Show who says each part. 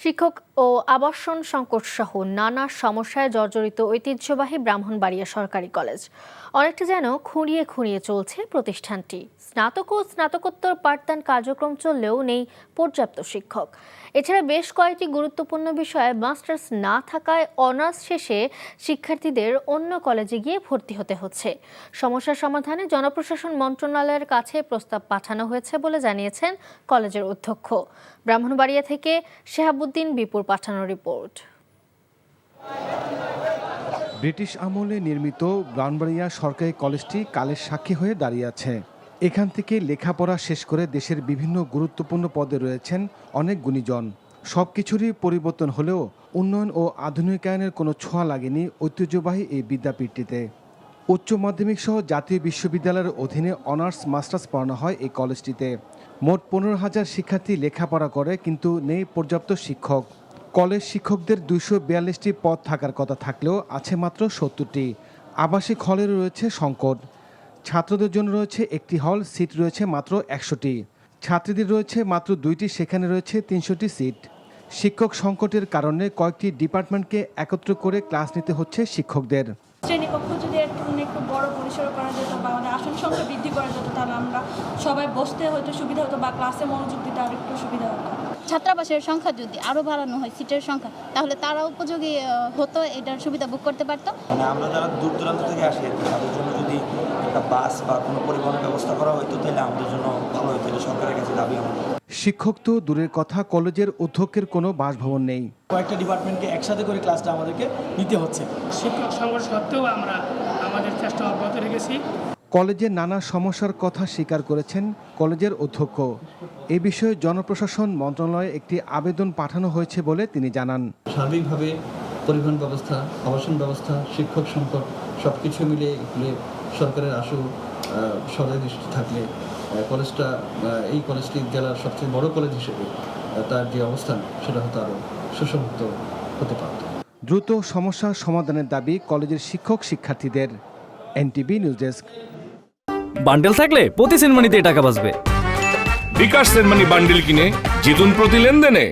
Speaker 1: শিক্ষক ও আবাসন সংকট সহ নানা সমস্যায় জর্জরিত ঐতিহ্যবাহী ব্রাহ্মণবাড়িয়া সরকারি কলেজ অনেকটা যেন খুঁড়িয়ে খুঁড়িয়ে চলছে প্রতিষ্ঠানটি। স্নাতক ও স্নাতকোত্তর পাঠদান কার্যক্রম চললেও নেই পর্যাপ্ত শিক্ষক। এছাড়া বেশ কয়েকটি গুরুত্বপূর্ণ বিষয়ে মাস্টার্স না থাকায় অনার্স শেষে শিক্ষার্থীদের অন্য কলেজে গিয়ে ভর্তি হতে হচ্ছে। সমস্যার সমাধানে জনপ্রশাসন মন্ত্রণালয়ের কাছে প্রস্তাব পাঠানো হয়েছে বলে জানিয়েছেন কলেজের অধ্যক্ষ। ব্রাহ্মণবাড়িয়া থেকে শেহাবুদ্দিন বিপুর পাঠানো রিপোর্ট।
Speaker 2: ব্রিটিশ আমলে নির্মিত ব্রাহ্মণবাড়িয়া সরকারি কলেজটি কালের সাক্ষী হয়ে দাঁড়িয়ে আছে। এখান থেকে লেখাপড়া শেষ করে দেশের বিভিন্ন গুরুত্বপূর্ণ পদে রয়েছেন অনেক গুণীজন। সব কিছুরই পরিবর্তন হলেও উন্নয়ন ও আধুনিকায়নের কোনো ছোঁয়া লাগেনি ঐতিহ্যবাহী এই বিদ্যাপীঠটিতে। উচ্চ মাধ্যমিক সহ জাতীয় বিশ্ববিদ্যালয়ের অধীনে অনার্স মাস্টার্স পড়ানো হয় এই কলেজটিতে। মোট 15,000 শিক্ষার্থী লেখাপড়া করে, কিন্তু নেই পর্যাপ্ত শিক্ষক। কলেজ শিক্ষকদের 242টি পদ থাকার কথা থাকলেও আছে মাত্র 70টি। আবাসিক হলের রয়েছে সংকট। ছাত্রদের জন্য রয়েছে একটি হল, সিট রয়েছে মাত্র 100টি। ছাত্রীদের রয়েছে মাত্র 2টি, সেখানে রয়েছে 300টি সিট। শিক্ষক সংকটের কারণে কয়েকটি ডিপার্টমেন্টকে একত্র করে ক্লাস নিতে হচ্ছে শিক্ষকদের।
Speaker 3: শ্রেণীকক্ষ যদি একটু বড় পরিসর করা যেত বা আমাদের আসন সংখ্যা বৃদ্ধি করা যেত, তাহলে আমরা সবাই বসতে হয়তো সুবিধা হতো বা ক্লাসে মনোযোগ দিতে আর একটু সুবিধা হতো।
Speaker 4: ছাত্রাবাসের সংখ্যা যদি আরো বাড়ানো হয়, সিটের সংখ্যা, তাহলে তারা উপযোগী হতো, এটার সুবিধা ভোগ করতে পারতো।
Speaker 5: মানে আমরা যারা দূর দূরান্ত থেকে আসি তাদের জন্য যদি একটা বাস বা কোনো পরিবহনের ব্যবস্থা করা হতো তাহলে আমাদের জন্য ভালো হতো। এটা সরকারের কাছে দাবি আমাদের।
Speaker 2: শিক্ষক তো দূরের কথা, কলেজের অধ্যক্ষের কোনো বাসভবন নেই।
Speaker 6: কয়েকটা ডিপার্টমেন্টকে একসাথে করে ক্লাসটা আমাদেরকে নিতে হচ্ছে।
Speaker 7: শিক্ষক সংকট সত্ত্বেও আমরা আমাদের চেষ্টা অব্যাহত রেখেছি।
Speaker 2: কলেজের নানা সমস্যার কথা স্বীকার করেছেন কলেজের অধ্যক্ষ। এ বিষয়ে জনপ্রশাসন মন্ত্রণালয়ে একটি আবেদন পাঠানো হয়েছে বলে তিনি জানান।
Speaker 8: সার্বিকভাবে পরিবহন ব্যবস্থা, আবাসন ব্যবস্থা, শিক্ষক সংকট সব কিছু মিলে সরকারের আশু সদয় দৃষ্টি থাকলে এই কলেজটি জেলার সবচেয়ে বড় কলেজ হিসেবে তার যে অবস্থান সেটা হয়তো আরও সুসংহত হতে পারত।
Speaker 2: দ্রুত সমস্যার সমাধানের দাবি কলেজের শিক্ষক শিক্ষার্থীদের। NTV news desk.
Speaker 9: বান্ডেল থাকলে প্রতি সেনমানিতে টাকা বাঁচবে।
Speaker 10: বিকাশ সেনমানি বান্ডেল কিনে জিতুন প্রতি লেনদেনে।